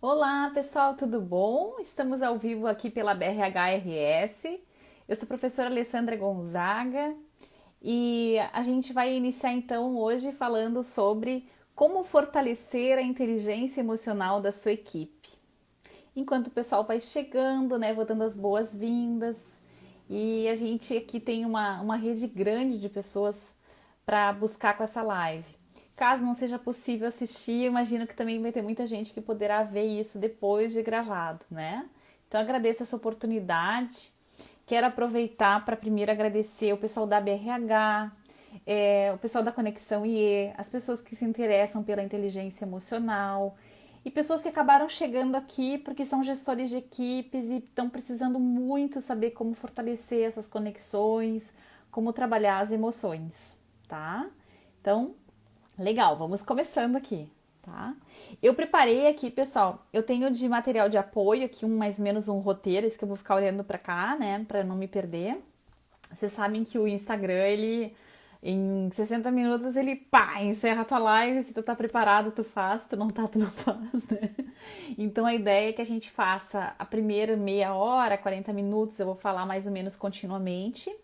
Olá, pessoal, tudo bom? Estamos ao vivo aqui pela BRHRS. Eu sou a professora Alessandra Gonzaga e a gente vai iniciar então hoje falando sobre como fortalecer a inteligência emocional da sua equipe. Enquanto o pessoal vai chegando, né, vou dando as boas-vindas e a gente aqui tem uma rede grande de pessoas para buscar com essa live. Caso não seja possível assistir, eu imagino que também vai ter muita gente que poderá ver isso depois de gravado, né? Então agradeço essa oportunidade. Quero aproveitar para primeiro agradecer o pessoal da BRH, o pessoal da Conexão IE, as pessoas que se interessam pela inteligência emocional e pessoas que acabaram chegando aqui porque são gestores de equipes e estão precisando muito saber como fortalecer essas conexões, como trabalhar as emoções, tá? Então, legal, vamos começando aqui, tá? Eu preparei aqui, pessoal, eu tenho de material de apoio aqui mais ou menos um roteiro, esse que eu vou ficar olhando pra cá, né, pra não me perder. Vocês sabem que o Instagram, ele em 60 minutos ele pá, encerra a tua live, se tu tá preparado, tu faz, tu não tá, tu não faz, né? Então a ideia é que a gente faça a primeira meia hora, 40 minutos, eu vou falar mais ou menos continuamente.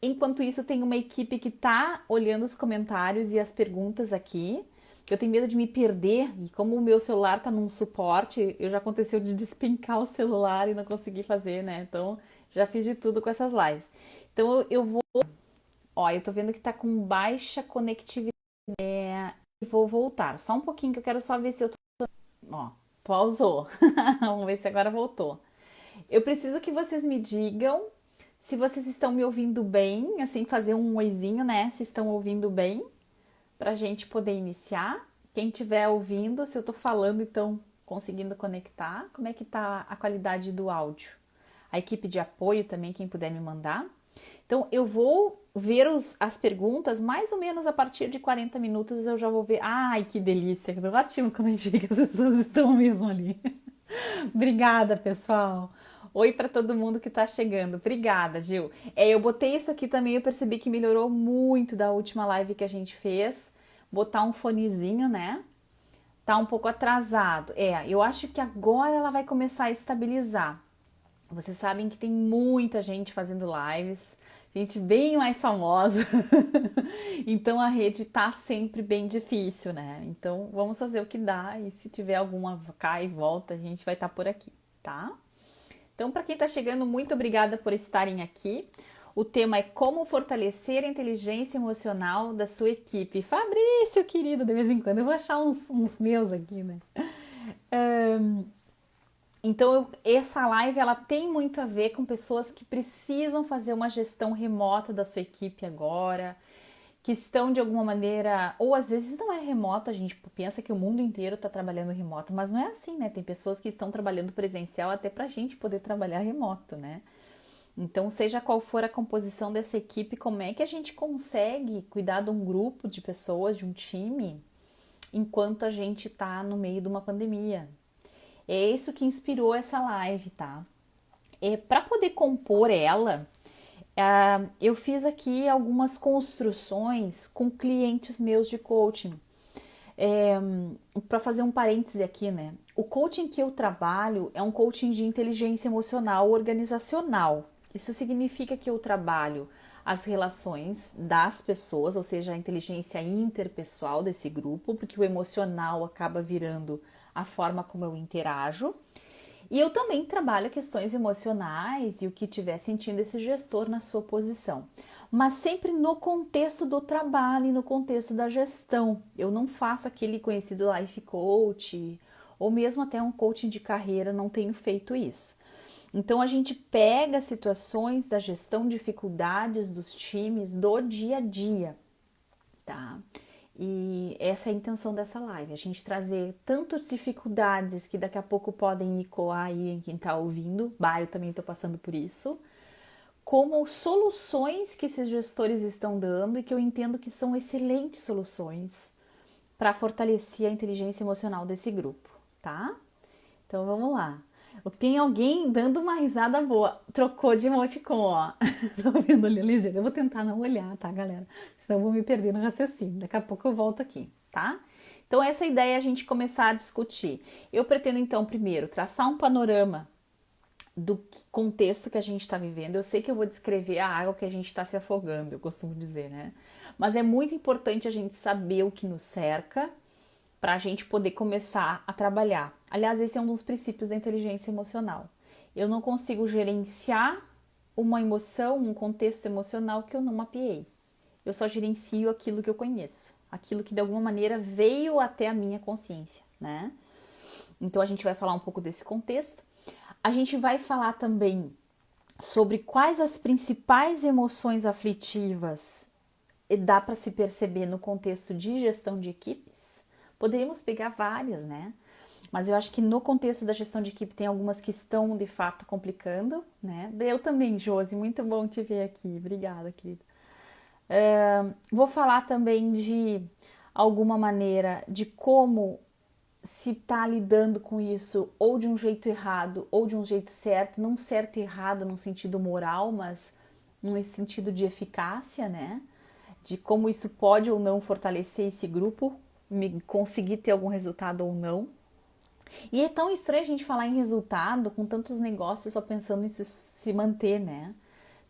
Enquanto isso, tem uma equipe que tá olhando os comentários e as perguntas aqui. Eu tenho medo de me perder, e como o meu celular tá num suporte, já aconteceu de despencar o celular e não conseguir fazer, né? Então, já fiz de tudo com essas lives. Então, eu vou. Ó, eu tô vendo que tá com baixa conectividade. Vou voltar. Só um pouquinho que eu quero só ver se eu tô. Ó, pausou. Vamos ver se agora voltou. Eu preciso que vocês me digam se vocês estão me ouvindo bem, assim, fazer um oizinho, né? Se estão ouvindo bem, pra gente poder iniciar. Quem estiver ouvindo, se eu tô falando, então conseguindo conectar, como é que tá a qualidade do áudio? A equipe de apoio também, quem puder me mandar. Então, eu vou ver as perguntas, mais ou menos a partir de 40 minutos eu já vou ver. Ai, que delícia! É ótimo quando a gente vê que as pessoas estão mesmo ali. Obrigada, pessoal. Oi para todo mundo que tá chegando. Obrigada, Gil. Eu botei isso aqui também, eu percebi que melhorou muito da última live que a gente fez. Botar um fonezinho, né? Tá um pouco atrasado. Eu acho que agora ela vai começar a estabilizar. Vocês sabem que tem muita gente fazendo lives, gente bem mais famosa. Então a rede tá sempre bem difícil, né? Então vamos fazer o que dá e se tiver alguma cai e volta, a gente vai estar por aqui, tá? Então, para quem está chegando, muito obrigada por estarem aqui. O tema é como fortalecer a inteligência emocional da sua equipe. Fabrício, querido, de vez em quando eu vou achar uns meus aqui, né? Então, essa live ela tem muito a ver com pessoas que precisam fazer uma gestão remota da sua equipe agora, que estão de alguma maneira, ou às vezes não é remoto, a gente pensa que o mundo inteiro está trabalhando remoto, mas não é assim, né? Tem pessoas que estão trabalhando presencial até para a gente poder trabalhar remoto, né? Então, seja qual for a composição dessa equipe, como é que a gente consegue cuidar de um grupo de pessoas, de um time, enquanto a gente está no meio de uma pandemia? É isso que inspirou essa live, tá? Para poder compor ela, eu fiz aqui algumas construções com clientes meus de coaching. Para fazer um parêntese aqui, né? O coaching que eu trabalho é um coaching de inteligência emocional organizacional. Isso significa que eu trabalho as relações das pessoas, ou seja, a inteligência interpessoal desse grupo, porque o emocional acaba virando a forma como eu interajo. E eu também trabalho questões emocionais e o que estiver sentindo esse gestor na sua posição. Mas sempre no contexto do trabalho e no contexto da gestão. Eu não faço aquele conhecido life coach ou mesmo até um coaching de carreira, não tenho feito isso. Então a gente pega situações da gestão, dificuldades dos times do dia a dia, tá? E essa é a intenção dessa live, a gente trazer tantas dificuldades que daqui a pouco podem ecoar aí em quem tá ouvindo, eu também tô passando por isso, como soluções que esses gestores estão dando e que eu entendo que são excelentes soluções para fortalecer a inteligência emocional desse grupo, tá? Então vamos lá. Tem alguém dando uma risada boa. Trocou de emoticon, ó. Tô vendo ali ligeiro. Eu vou tentar não olhar, tá, galera? Senão eu vou me perder no raciocínio. Daqui a pouco eu volto aqui, tá? Então essa ideia é a gente começar a discutir. Eu pretendo então primeiro traçar um panorama do contexto que a gente está vivendo. Eu sei que eu vou descrever a água que a gente está se afogando, eu costumo dizer, né? Mas é muito importante a gente saber o que nos cerca para a gente poder começar a trabalhar. Aliás, esse é um dos princípios da inteligência emocional. Eu não consigo gerenciar uma emoção, um contexto emocional que eu não mapeei. Eu só gerencio aquilo que eu conheço, aquilo que de alguma maneira veio até a minha consciência, né? Então a gente vai falar um pouco desse contexto. A gente vai falar também sobre quais as principais emoções aflitivas dá para se perceber no contexto de gestão de equipes. Poderíamos pegar várias, né? Mas eu acho que no contexto da gestão de equipe tem algumas que estão de fato complicando, né? Eu também, Josi, muito bom te ver aqui. Obrigada, querida. Vou falar também de alguma maneira de como se está lidando com isso ou de um jeito errado ou de um jeito certo, não certo e errado no sentido moral, mas no sentido de eficácia, né? De como isso pode ou não fortalecer esse grupo, conseguir ter algum resultado ou não. E é tão estranho a gente falar em resultado com tantos negócios só pensando em se manter, né?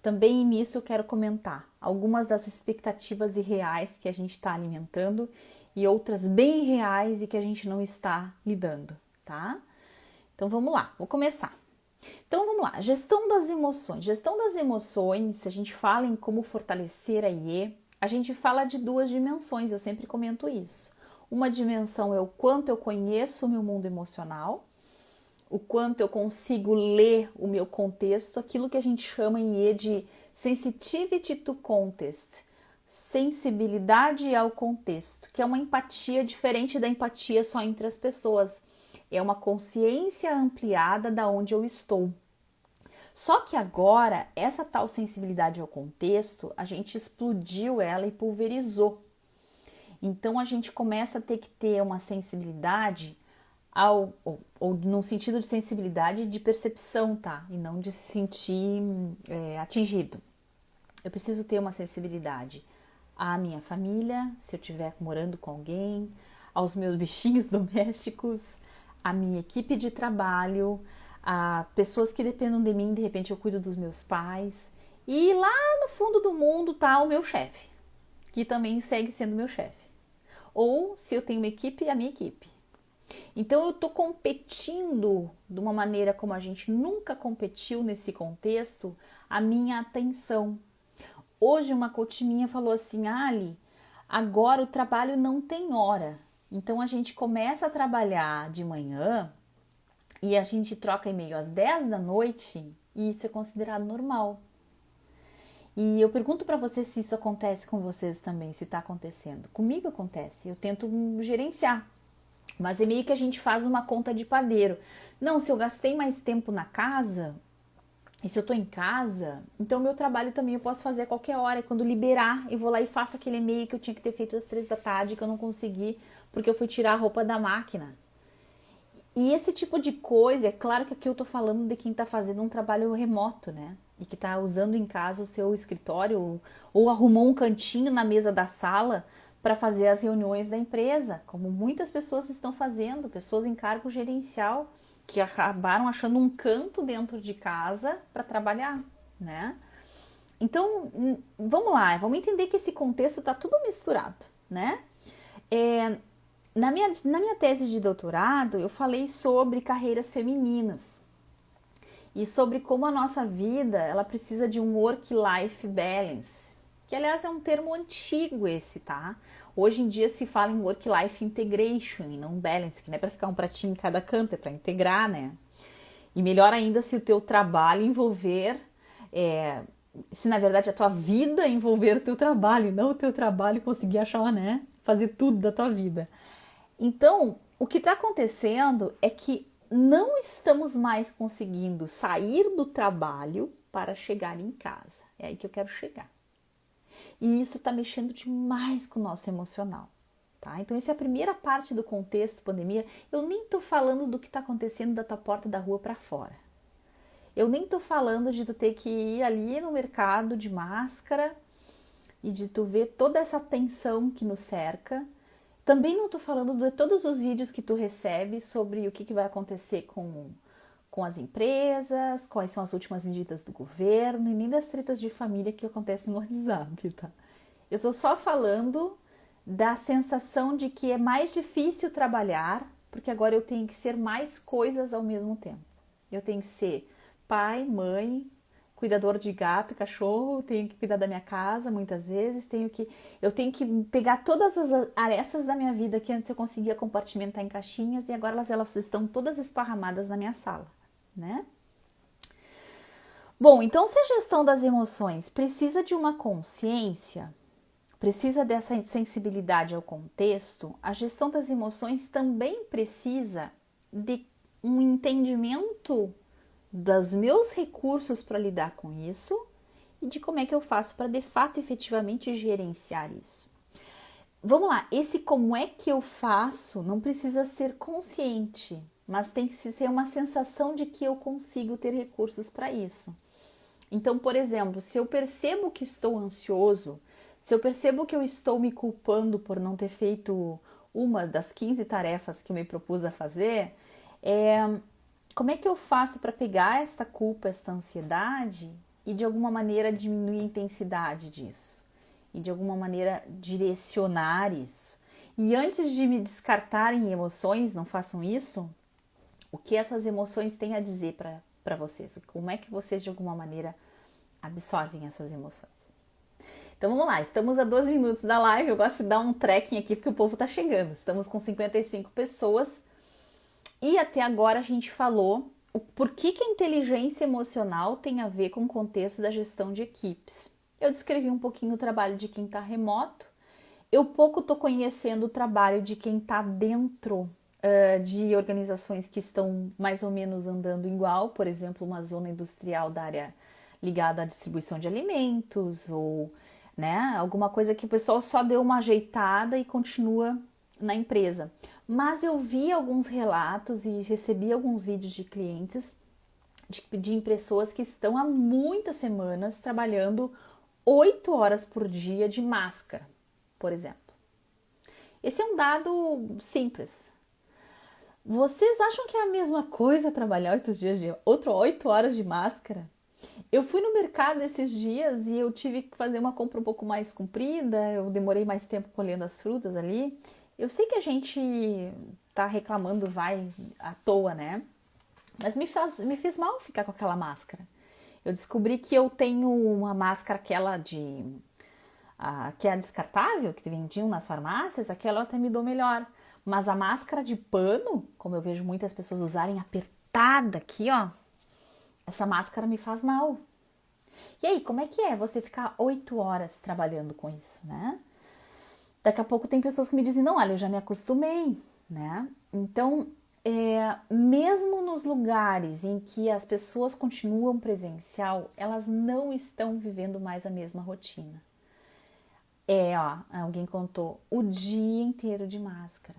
Também nisso eu quero comentar algumas das expectativas irreais que a gente está alimentando e outras bem reais e que a gente não está lidando, tá? Então vamos lá, vou começar. Então vamos lá, gestão das emoções. Gestão das emoções, se a gente fala em como fortalecer a IE, a gente fala de duas dimensões, eu sempre comento isso. Uma dimensão é o quanto eu conheço o meu mundo emocional, o quanto eu consigo ler o meu contexto, aquilo que a gente chama em IE de sensitivity to context, sensibilidade ao contexto, que é uma empatia diferente da empatia só entre as pessoas. É uma consciência ampliada da onde eu estou. Só que agora, essa tal sensibilidade ao contexto, a gente explodiu ela e pulverizou. Então a gente começa a ter que ter uma sensibilidade ou no sentido de sensibilidade de percepção, tá? E não de se sentir atingido. Eu preciso ter uma sensibilidade à minha família, se eu estiver morando com alguém, aos meus bichinhos domésticos, à minha equipe de trabalho, a pessoas que dependam de mim, de repente eu cuido dos meus pais. E lá no fundo do mundo tá o meu chefe, que também segue sendo meu chefe. Ou se eu tenho uma equipe, a minha equipe. Então eu estou competindo de uma maneira como a gente nunca competiu nesse contexto, a minha atenção. Hoje uma coach minha falou assim, Ali, agora o trabalho não tem hora. Então a gente começa a trabalhar de manhã e a gente troca e-mail às 10 da noite e isso é considerado normal. E eu pergunto para você se isso acontece com vocês também, se está acontecendo. Comigo acontece, eu tento gerenciar. Mas é meio que a gente faz uma conta de padeiro. Não, se eu gastei mais tempo na casa, e se eu tô em casa, então o meu trabalho também eu posso fazer a qualquer hora. E quando liberar, eu vou lá e faço aquele e-mail que eu tinha que ter feito às 3 da tarde, que eu não consegui, porque eu fui tirar a roupa da máquina. E esse tipo de coisa, é claro que aqui eu tô falando de quem tá fazendo um trabalho remoto, né? E que tá usando em casa o seu escritório ou arrumou um cantinho na mesa da sala para fazer as reuniões da empresa, como muitas pessoas estão fazendo, pessoas em cargo gerencial que acabaram achando um canto dentro de casa para trabalhar, né? Então, vamos lá, vamos entender que esse contexto tá tudo misturado, né? Na minha tese de doutorado, eu falei sobre carreiras femininas e sobre como a nossa vida ela precisa de um work-life balance, que aliás é um termo antigo esse, tá? Hoje em dia se fala em work-life integration e não balance, que não é para ficar um pratinho em cada canto, é para integrar, né? E melhor ainda se o teu trabalho envolver, se na verdade a tua vida envolver o teu trabalho, não o teu trabalho conseguir achar, né? Fazer tudo da tua vida. Então, o que está acontecendo é que não estamos mais conseguindo sair do trabalho para chegar em casa. É aí que eu quero chegar. E isso está mexendo demais com o nosso emocional, tá? Então, essa é a primeira parte do contexto pandemia. Eu nem tô falando do que está acontecendo da tua porta da rua para fora. Eu nem tô falando de tu ter que ir ali no mercado de máscara e de tu ver toda essa tensão que nos cerca Também não tô falando de todos os vídeos que tu recebe sobre o que vai acontecer com as empresas, quais são as últimas medidas do governo e nem das tretas de família que acontecem no WhatsApp, tá? Eu tô só falando da sensação de que é mais difícil trabalhar, porque agora eu tenho que ser mais coisas ao mesmo tempo. Eu tenho que ser pai, mãe, cuidador de gato, cachorro, tenho que cuidar da minha casa muitas vezes, eu tenho que pegar todas as arestas da minha vida que antes eu conseguia compartimentar em caixinhas e agora elas estão todas esparramadas na minha sala, né? Bom, então se a gestão das emoções precisa de uma consciência, precisa dessa sensibilidade ao contexto, a gestão das emoções também precisa de um entendimento dos meus recursos para lidar com isso e de como é que eu faço para de fato efetivamente gerenciar isso. Vamos lá, esse como é que eu faço não precisa ser consciente, mas tem que ser uma sensação de que eu consigo ter recursos para isso. Então, por exemplo, se eu percebo que estou ansioso, se eu percebo que eu estou me culpando por não ter feito uma das 15 tarefas que eu me propus a fazer, como é que eu faço para pegar esta culpa, esta ansiedade e de alguma maneira diminuir a intensidade disso? E de alguma maneira direcionar isso? E antes de me descartar em emoções, não façam isso, o que essas emoções têm a dizer para vocês? Como é que vocês de alguma maneira absorvem essas emoções? Então vamos lá, estamos a 12 minutos da live, eu gosto de dar um trekking aqui porque o povo tá chegando. Estamos com 55 pessoas. E até agora a gente falou o porquê que a inteligência emocional tem a ver com o contexto da gestão de equipes. Eu descrevi um pouquinho o trabalho de quem está remoto. Eu pouco estou conhecendo o trabalho de quem está dentro de organizações que estão mais ou menos andando igual, por exemplo, uma zona industrial da área ligada à distribuição de alimentos ou né, alguma coisa que o pessoal só deu uma ajeitada e continua na empresa. Mas eu vi alguns relatos e recebi alguns vídeos de clientes, de pessoas que estão há muitas semanas trabalhando 8 horas por dia de máscara, por exemplo. Esse é um dado simples. Vocês acham que é a mesma coisa trabalhar 8 horas de máscara? Eu fui no mercado esses dias e eu tive que fazer uma compra um pouco mais comprida, eu demorei mais tempo colhendo as frutas ali. Eu sei que a gente tá reclamando, vai à toa, né? Mas me fez mal ficar com aquela máscara. Eu descobri que eu tenho uma máscara, aquela que é descartável, que vendiam nas farmácias, aquela eu até me dou melhor. Mas a máscara de pano, como eu vejo muitas pessoas usarem apertada aqui, ó, essa máscara me faz mal. E aí, como é que é você ficar 8 horas trabalhando com isso, né? Daqui a pouco tem pessoas que me dizem, não, olha, eu já me acostumei, né? Então, mesmo nos lugares em que as pessoas continuam presencial, elas não estão vivendo mais a mesma rotina. Alguém contou, o dia inteiro de máscara.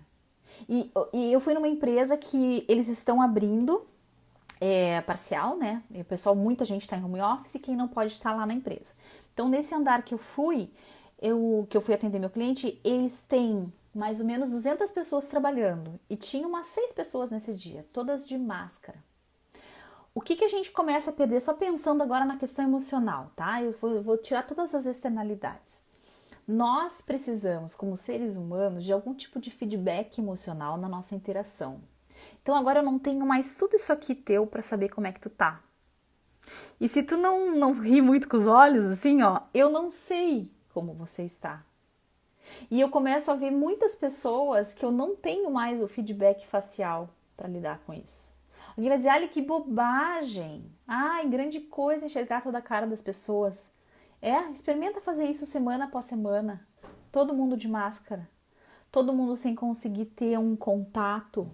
E eu fui numa empresa que eles estão abrindo parcial, né? E o pessoal, muita gente está em home office e quem não pode estar lá na empresa. Então, nesse andar que eu fui atender meu cliente, eles têm mais ou menos 200 pessoas trabalhando e tinha umas 6 pessoas nesse dia, todas de máscara. O que a gente começa a perder, só pensando agora na questão emocional, tá? Eu vou tirar todas as externalidades. Nós precisamos, como seres humanos, de algum tipo de feedback emocional na nossa interação. Então agora eu não tenho mais tudo isso aqui teu para saber como é que tu tá. E se tu não ri muito com os olhos, assim, ó, eu não sei como você está. E eu começo a ver muitas pessoas que eu não tenho mais o feedback facial para lidar com isso. Alguém vai dizer, olha que bobagem. Ai, grande coisa enxergar toda a cara das pessoas. Experimenta fazer isso semana após semana. Todo mundo de máscara. Todo mundo sem conseguir ter um contato.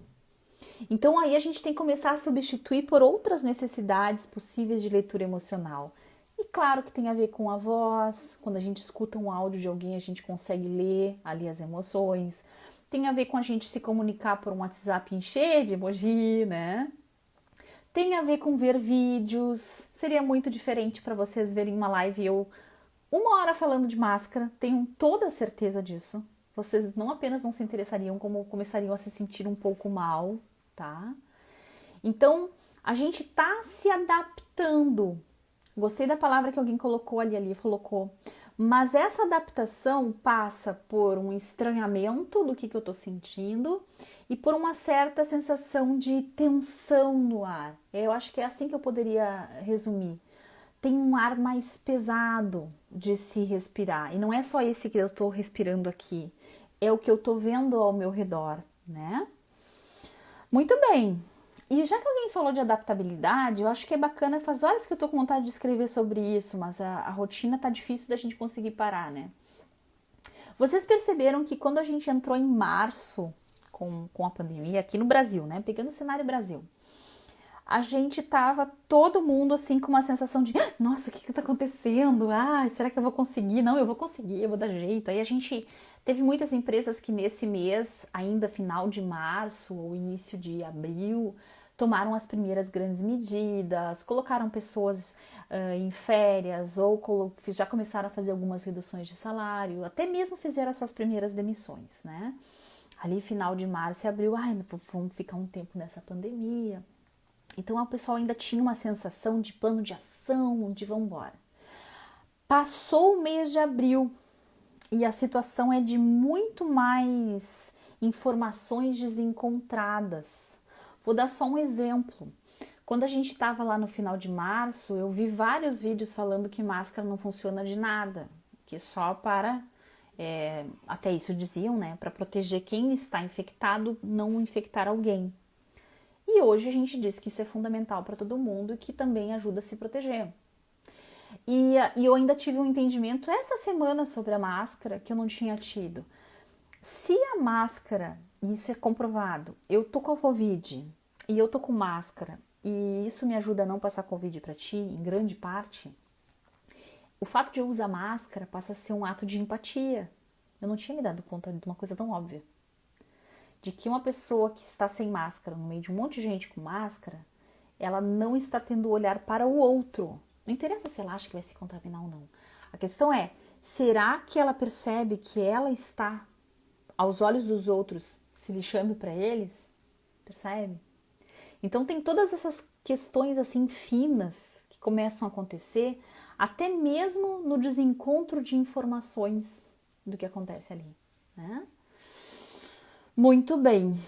Então aí a gente tem que começar a substituir por outras necessidades possíveis de leitura emocional. E claro que tem a ver com a voz, quando a gente escuta um áudio de alguém a gente consegue ler ali as emoções. Tem a ver com a gente se comunicar por um WhatsApp encher de emoji, né? Tem a ver com ver vídeos. Seria muito diferente para vocês verem uma live eu 1 hora falando de máscara, tenho toda a certeza disso. vocês não apenas não se interessariam, como começariam a se sentir um pouco mal, tá? Então, a gente tá se adaptando. Gostei da palavra que alguém colocou ali colocou. Mas essa adaptação passa por um estranhamento do que eu tô sentindo e por uma certa sensação de tensão no ar. Eu acho que é assim que eu poderia resumir. Tem um ar mais pesado de se respirar. E não é só esse que eu tô respirando aqui. É o que eu tô vendo ao meu redor, né? Muito bem. E já que alguém falou de adaptabilidade, eu acho que é bacana, faz horas que eu tô com vontade de escrever sobre isso, mas a rotina tá difícil da gente conseguir parar, né? Vocês perceberam que quando a gente entrou em março com a pandemia, aqui no Brasil, né? Pegando o cenário Brasil, a gente tava todo mundo assim com uma sensação de nossa, o que tá acontecendo? Ah, será que eu vou conseguir? Não, eu vou conseguir, eu vou dar jeito. Aí a gente teve muitas empresas que nesse mês, ainda final de março ou início de abril, tomaram as primeiras grandes medidas, colocaram pessoas em férias ou já começaram a fazer algumas reduções de salário, até mesmo fizeram as suas primeiras demissões, né? Ali final de março e abril, vamos ficar um tempo nessa pandemia. Então o pessoal ainda tinha uma sensação de plano de ação, de vamos embora. Passou o mês de abril e a situação é de muito mais informações desencontradas. Vou dar só um exemplo. Quando a gente estava lá no final de março, eu vi vários vídeos falando que máscara não funciona de nada, que só para, até isso diziam, né, para proteger quem está infectado, não infectar alguém. E hoje a gente diz que isso é fundamental para todo mundo e que também ajuda a se proteger. E eu ainda tive um entendimento essa semana sobre a máscara que eu não tinha tido. Se a máscara, isso é comprovado, eu tô com a Covid e eu tô com máscara e isso me ajuda a não passar Covid para ti, em grande parte, o fato de eu usar máscara passa a ser um ato de empatia. Eu não tinha me dado conta de uma coisa tão óbvia. De que uma pessoa que está sem máscara, no meio de um monte de gente com máscara, ela não está tendo o olhar para o outro. Não interessa se ela acha que vai se contaminar ou não. A questão é, será que ela percebe que ela está, aos olhos dos outros, se lixando para eles? Percebe? Então tem todas essas questões assim finas que começam a acontecer, até mesmo no desencontro de informações do que acontece ali, né? Muito bem.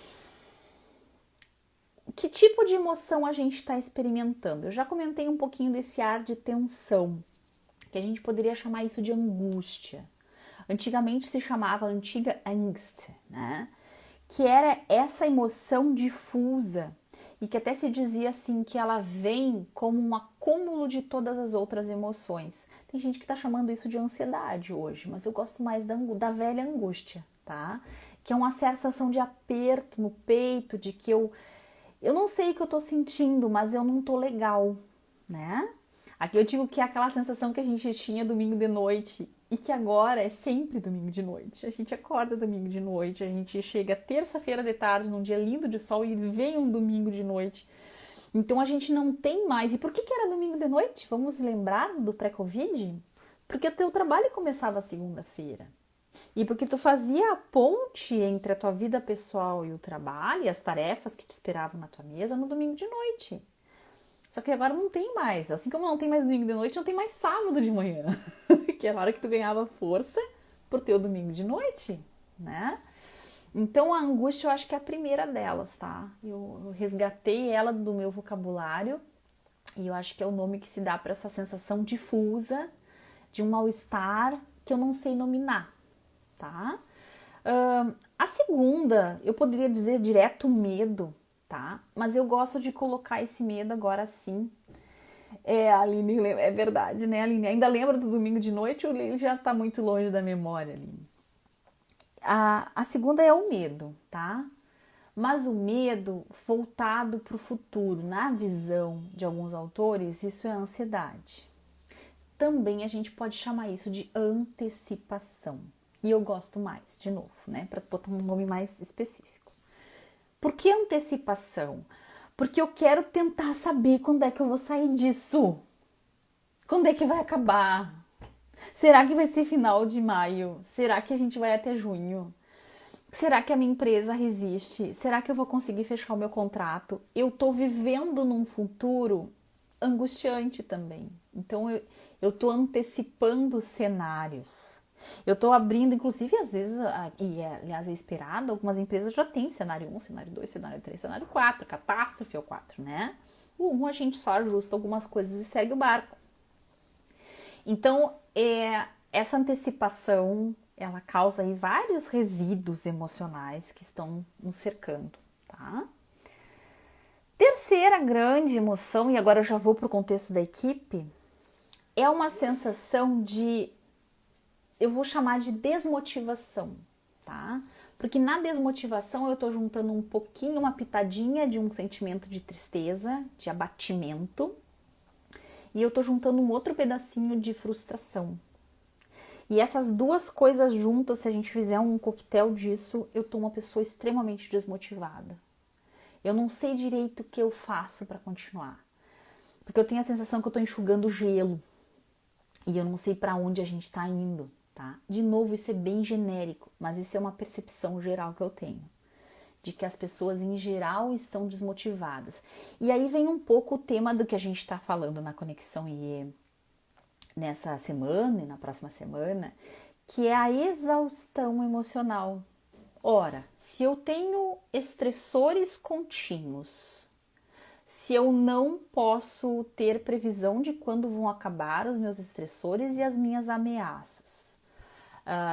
Que tipo de emoção a gente está experimentando? Eu já comentei um pouquinho desse ar de tensão, que a gente poderia chamar isso de angústia. Antigamente se chamava antiga Angst, né? Que era essa emoção difusa e que até se dizia assim que ela vem como um acúmulo de todas as outras emoções. Tem gente que está chamando isso de ansiedade hoje, mas eu gosto mais da velha angústia, tá? Que é uma sensação de aperto no peito, de que eu não sei o que eu tô sentindo, mas eu não tô legal, né? Aqui eu digo que é aquela sensação que a gente tinha domingo de noite e que agora é sempre domingo de noite. A gente acorda domingo de noite, a gente chega terça-feira de tarde, num dia lindo de sol e vem um domingo de noite. Então a gente não tem mais. E por que era domingo de noite? Vamos lembrar do pré-Covid? Porque o teu trabalho começava segunda-feira. E porque tu fazia a ponte entre a tua vida pessoal e o trabalho e as tarefas que te esperavam na tua mesa no domingo de noite. Só que agora não tem mais. Assim como não tem mais domingo de noite, não tem mais sábado de manhã. Que é a hora que tu ganhava força por ter o domingo de noite, né? Então a angústia eu acho que é a primeira delas, tá? Eu resgatei ela do meu vocabulário e eu acho que é o nome que se dá para essa sensação difusa de um mal-estar que eu não sei nominar. Tá? A segunda, eu poderia dizer direto medo, tá? Mas eu gosto de colocar esse medo agora sim. A Aline, é verdade, né, Aline? Ainda lembra do domingo de noite ou ele já tá muito longe da memória, Aline? A segunda é o medo, tá? Mas o medo voltado para o futuro, na visão de alguns autores, isso é ansiedade. Também a gente pode chamar isso de antecipação. E eu gosto mais, de novo, né? Para botar um nome mais específico. Por que antecipação? Porque eu quero tentar saber quando é que eu vou sair disso. Quando é que vai acabar? Será que vai ser final de maio? Será que a gente vai até junho? Será que a minha empresa resiste? Será que eu vou conseguir fechar o meu contrato? Eu tô vivendo num futuro angustiante também. Então eu tô antecipando cenários. Eu tô abrindo, inclusive, às vezes, e aliás é esperado, algumas empresas já têm cenário 1, cenário 2, cenário 3, cenário 4, catástrofe ou 4, né? O 1 a gente só ajusta algumas coisas e segue o barco. Então, essa antecipação, ela causa aí vários resíduos emocionais que estão nos cercando, tá? Terceira grande emoção, e agora eu já vou para o contexto da equipe, é uma sensação de, eu vou chamar de desmotivação, tá? Porque na desmotivação eu tô juntando um pouquinho, uma pitadinha de um sentimento de tristeza, de abatimento, e eu tô juntando um outro pedacinho de frustração. E essas duas coisas juntas, se a gente fizer um coquetel disso, eu tô uma pessoa extremamente desmotivada. Eu não sei direito o que eu faço para continuar. Porque eu tenho a sensação que eu tô enxugando gelo. E eu não sei para onde a gente tá indo, tá? De novo, isso é bem genérico, mas isso é uma percepção geral que eu tenho. De que as pessoas em geral estão desmotivadas. E aí vem um pouco o tema do que a gente tá falando na Conexão IE nessa semana e na próxima semana, que é a exaustão emocional. Ora, se eu tenho estressores contínuos, se eu não posso ter previsão de quando vão acabar os meus estressores e as minhas ameaças,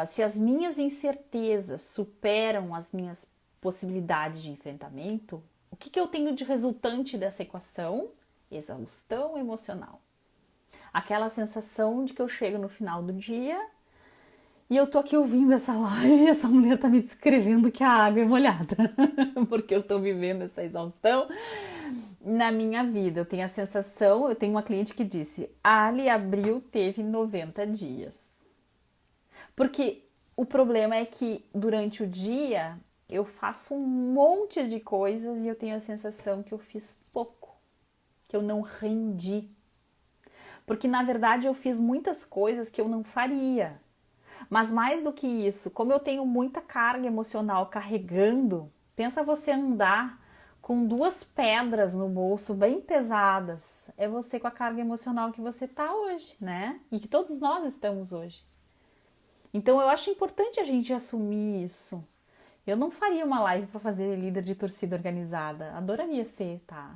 se as minhas incertezas superam as minhas possibilidades de enfrentamento, o que eu tenho de resultante dessa equação? Exaustão emocional. Aquela sensação de que eu chego no final do dia e eu tô aqui ouvindo essa live e essa mulher tá me descrevendo que a água é molhada, porque eu tô vivendo essa exaustão na minha vida. Eu tenho a sensação, eu tenho uma cliente que disse, Ali, abril teve 90 dias. Porque o problema é que durante o dia eu faço um monte de coisas e eu tenho a sensação que eu fiz pouco, que eu não rendi. Porque, na verdade, eu fiz muitas coisas que eu não faria. Mas mais do que isso, como eu tenho muita carga emocional carregando, pensa você andar com duas pedras no bolso bem pesadas. É você com a carga emocional que você tá hoje, né? E que todos nós estamos hoje. Então, eu acho importante a gente assumir isso. Eu não faria uma live para fazer líder de torcida organizada. Adoraria ser, tá?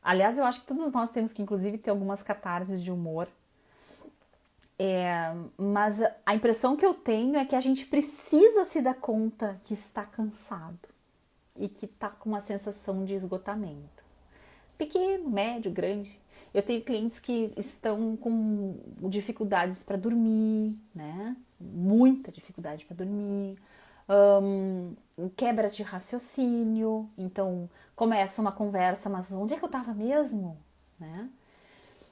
Aliás, eu acho que todos nós temos que, inclusive, ter algumas catarses de humor. Mas a impressão que eu tenho é que a gente precisa se dar conta que está cansado e que está com uma sensação de esgotamento. Pequeno, médio, grande. Eu tenho clientes que estão com dificuldades para dormir, né? Muita dificuldade para dormir. Quebra de raciocínio. Então, começa uma conversa, mas onde é que eu estava mesmo? Né?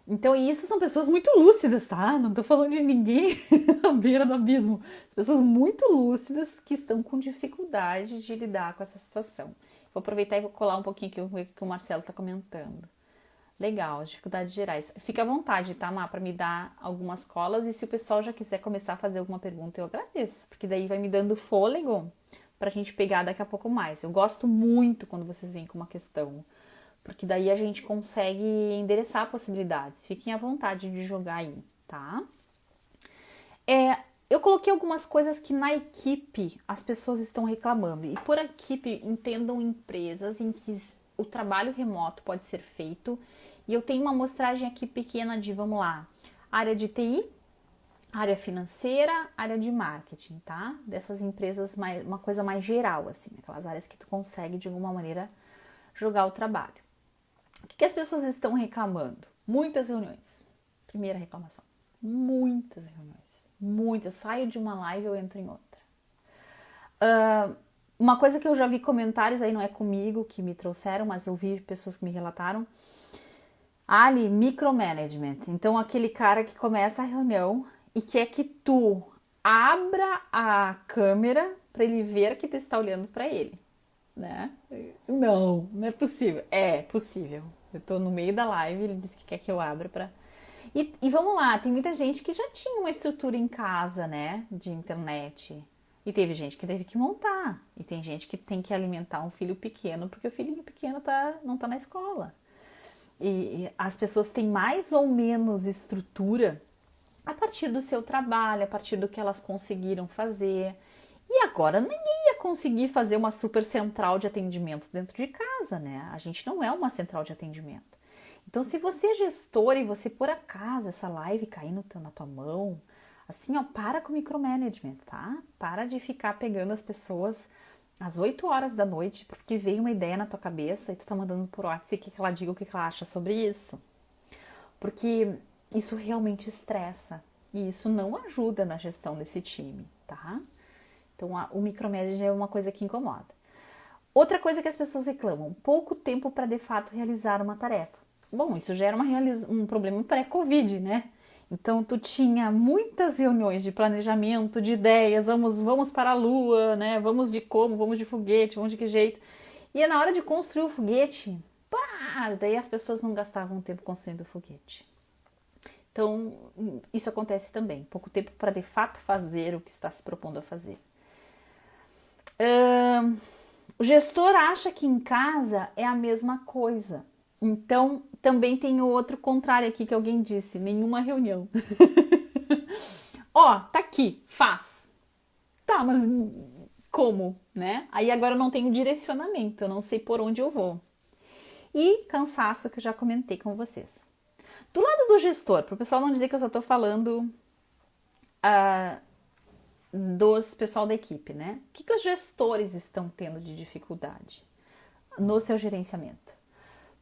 Então, isso são pessoas muito lúcidas, tá? Não tô falando de ninguém à beira do abismo. Pessoas muito lúcidas que estão com dificuldade de lidar com essa situação. Vou aproveitar e vou colar um pouquinho aqui o que o Marcelo tá comentando. Legal, dificuldades gerais. Fica à vontade, tá, Má, para me dar algumas colas. E se o pessoal já quiser começar a fazer alguma pergunta, eu agradeço. Porque daí vai me dando fôlego pra gente pegar daqui a pouco mais. Eu gosto muito quando vocês vêm com uma questão. Porque daí a gente consegue endereçar possibilidades. Fiquem à vontade de jogar aí, tá? Eu coloquei algumas coisas que na equipe as pessoas estão reclamando. E por equipe, entendam empresas em que o trabalho remoto pode ser feito. E eu tenho uma amostragem aqui pequena de, vamos lá, área de TI, área financeira, área de marketing, tá? Dessas empresas, uma coisa mais geral, assim, aquelas áreas que tu consegue, de alguma maneira, jogar o trabalho. O que as pessoas estão reclamando? Muitas reuniões. Primeira reclamação. Muitas reuniões. Muitas. Eu saio de uma live e eu entro em outra. Uma coisa que eu já vi comentários, aí não é comigo que me trouxeram, mas eu vi pessoas que me relataram. Ali, micromanagement. Então, aquele cara que começa a reunião e quer que tu abra a câmera para ele ver que tu está olhando para ele. Né? Não é possível. É possível. Eu tô no meio da live, ele disse que quer que eu abra pra... E vamos lá, tem muita gente que já tinha uma estrutura em casa, né? De internet. E teve gente que teve que montar. E tem gente que tem que alimentar um filho pequeno porque o filho pequeno não tá na escola. E as pessoas têm mais ou menos estrutura a partir do seu trabalho, a partir do que elas conseguiram fazer. E agora ninguém ia conseguir fazer uma super central de atendimento dentro de casa, né? A gente não é uma central de atendimento. Então, se você é gestor e você, por acaso, essa live cair na tua mão, assim, ó, para com o micromanagement, tá? Para de ficar pegando as pessoas às 8 horas da noite, porque veio uma ideia na tua cabeça e tu tá mandando por WhatsApp o que ela diga, o que ela acha sobre isso. Porque isso realmente estressa e isso não ajuda na gestão desse time, tá? Então, o micromanagement é uma coisa que incomoda. Outra coisa que as pessoas reclamam, pouco tempo para de fato realizar uma tarefa. Bom, isso já era um problema pré-Covid, né? Então, tu tinha muitas reuniões de planejamento, de ideias, vamos para a lua, né? Vamos de como, vamos de foguete, vamos de que jeito. E na hora de construir o foguete, pá, daí as pessoas não gastavam tempo construindo o foguete. Então, isso acontece também. Pouco tempo para de fato fazer o que está se propondo a fazer. O gestor acha que em casa é a mesma coisa. Então, também tem o outro contrário aqui que alguém disse, nenhuma reunião. Ó, tá aqui, faz. Tá, mas como, né? Aí agora eu não tenho direcionamento, eu não sei por onde eu vou. E cansaço, que eu já comentei com vocês. Do lado do gestor, para o pessoal não dizer que eu só tô falando dos pessoal da equipe, né? O que os gestores estão tendo de dificuldade no seu gerenciamento?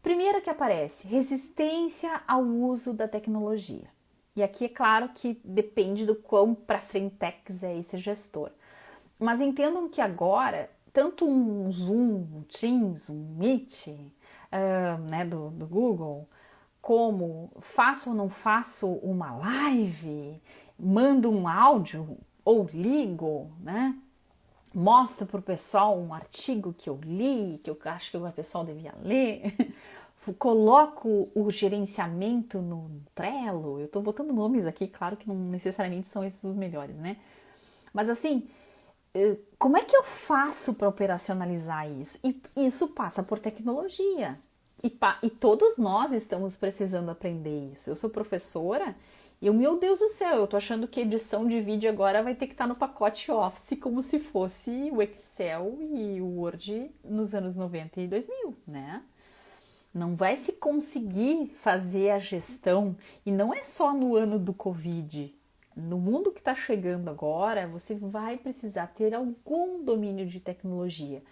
Primeiro que aparece, resistência ao uso da tecnologia. E aqui é claro que depende do quão para frentex é esse gestor. Mas entendam que agora, tanto um Zoom, um Teams, um Meet, né, do Google, como faço ou não faço uma live, mando um áudio ou ligo, né? Mostro para o pessoal um artigo que eu li, que eu acho que o pessoal devia ler, coloco o gerenciamento no Trello, eu estou botando nomes aqui, claro que não necessariamente são esses os melhores, né? Mas assim, como é que eu faço para operacionalizar isso? E isso passa por tecnologia. E todos nós estamos precisando aprender isso. Eu sou professora e, meu Deus do céu, eu tô achando que edição de vídeo agora vai ter que estar no pacote Office como se fosse o Excel e o Word nos anos 90 e 2000, né? Não vai se conseguir fazer a gestão, e não é só no ano do Covid. No mundo que está chegando agora, você vai precisar ter algum domínio de tecnologia.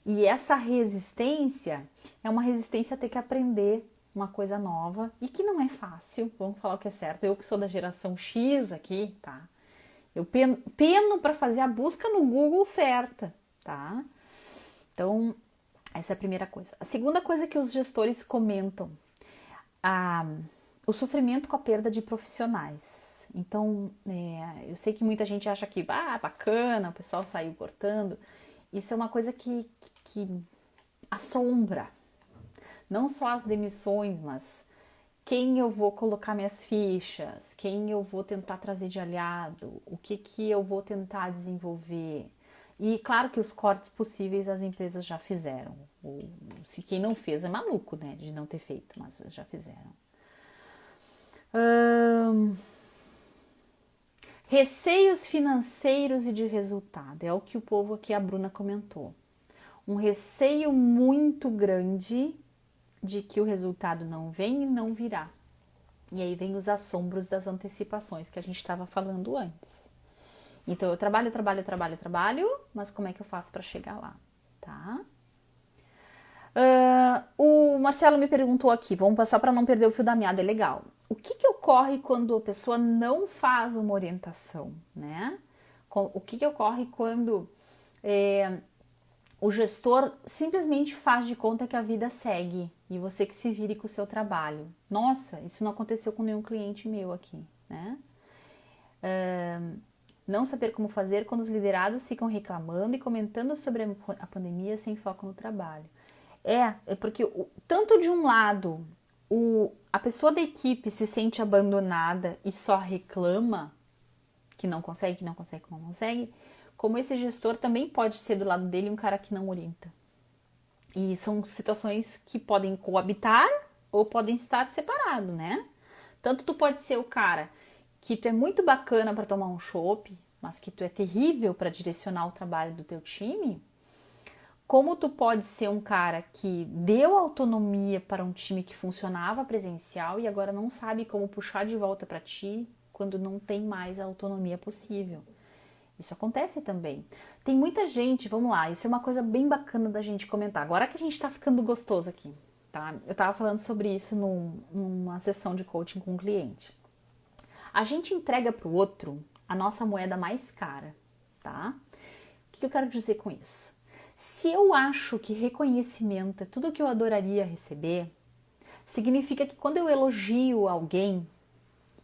E essa resistência é uma resistência a ter que aprender uma coisa nova e que não é fácil, vamos falar o que é certo. Eu que sou da geração X aqui, tá? Eu peno para fazer a busca no Google certa, tá? Então, essa é a primeira coisa. A segunda coisa que os gestores comentam, o sofrimento com a perda de profissionais. Então, eu sei que muita gente acha que, bacana, o pessoal saiu cortando. Isso é uma coisa que assombra. Não só as demissões, mas quem eu vou colocar minhas fichas, quem eu vou tentar trazer de aliado, o que eu vou tentar desenvolver. E claro que os cortes possíveis as empresas já fizeram. Se quem não fez é maluco, né, de não ter feito, mas já fizeram. Receios financeiros e de resultado, é o que o povo aqui, a Bruna comentou. Um receio muito grande de que o resultado não vem e não virá. E aí vem os assombros das antecipações que a gente estava falando antes. Então eu trabalho, mas como é que eu faço para chegar lá, tá? O Marcelo me perguntou aqui, vamos passar para não perder o fio da meada, é legal. O que ocorre quando a pessoa não faz uma orientação, né? O que ocorre quando o gestor simplesmente faz de conta que a vida segue e você que se vire com o seu trabalho? Nossa, isso não aconteceu com nenhum cliente meu aqui, né? Não saber como fazer quando os liderados ficam reclamando e comentando sobre a pandemia sem foco no trabalho. É porque tanto de um lado a pessoa da equipe se sente abandonada e só reclama que não consegue, como esse gestor também pode ser do lado dele um cara que não orienta. E são situações que podem coabitar ou podem estar separados, né? Tanto tu pode ser o cara que tu é muito bacana para tomar um chopp, mas que tu é terrível para direcionar o trabalho do teu time, como tu pode ser um cara que deu autonomia para um time que funcionava presencial e agora não sabe como puxar de volta para ti quando não tem mais a autonomia possível. Isso acontece também. Tem muita gente, vamos lá, isso é uma coisa bem bacana da gente comentar. Agora que a gente tá ficando gostoso aqui, tá? Eu tava falando sobre isso numa sessão de coaching com um cliente. A gente entrega pro outro a nossa moeda mais cara, tá? O que eu quero dizer com isso? Se eu acho que reconhecimento é tudo que eu adoraria receber, significa que quando eu elogio alguém,